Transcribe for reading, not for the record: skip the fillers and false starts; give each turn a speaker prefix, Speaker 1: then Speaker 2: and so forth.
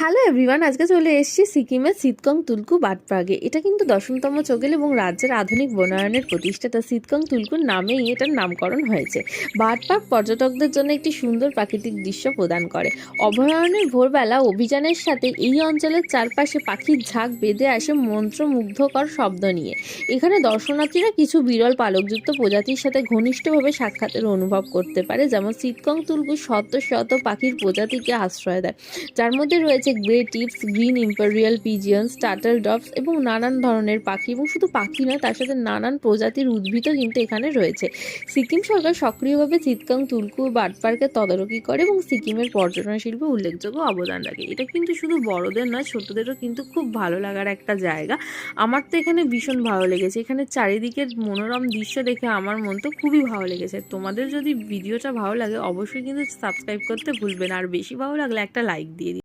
Speaker 1: Hello everyone, আজকে চলে এসেছি সিকিমের সিতকং তুলকু বার্ড পার্কে। এটা কিন্তু 10তম চোগেল এবং রাজ্যের আধুনিক বনায়নের প্রতিষ্ঠাতা সিতকং তুলকুর নামেই এটার নামকরণ হয়েছে। বার্ড পার্ক পর্যটকদের জন্য একটি সুন্দর প্রাকৃতিক দৃশ্য প্রদান করে। অভয়ারণ্যের ভোরবেলা অভিযানের সাথে এই অঞ্চলের চারপাশে পাখির ঝাঁক বেঁধে আসে মন্ত্রমুগ্ধকর শব্দ নিয়ে। এখানে দর্শনার্থীরা কিছু বিরল পালকযুক্ত প্রজাতির সাথে ঘনিষ্ঠভাবে সাক্ষাতের অনুভব করতে পারে, যেমন সিতকং তুলকু শত শত পাখির প্রজাতিকে আশ্রয় দেয়, যার মধ্যে রয়েছে grey tips, green imperial pigeons, turtle doves এবং নানান ধরনের পাখি। এবং শুধু পাখি নয়, তার সাথে নানান প্রজাতির উদ্ভিদও কিন্তু এখানে রয়েছে। সিকিম সরকার সক্রিয়ভাবে সিতকং তুলকু বার্ড পার্কের তদারকি করে এবং সিকিমের পর্যটন শিল্পে উল্লেখযোগ্য অবদান রাখে। এটা কিন্তু শুধু বড়দের নয়, ছোটদেরও কিন্তু খুব ভালো লাগার একটা জায়গা। আমার তো এখানে ভীষণ ভালো লেগেছে। এখানে চারিদিকের মনোরম দৃশ্য দেখে আমার মন তো খুবই ভালো লেগেছে। তোমাদের যদি ভিডিওটা ভালো লাগে অবশ্যই কিন্তু সাবস্ক্রাইব করতে ভুলবে না, আর বেশি ভালো লাগলে একটা লাইক দিয়ে দিও।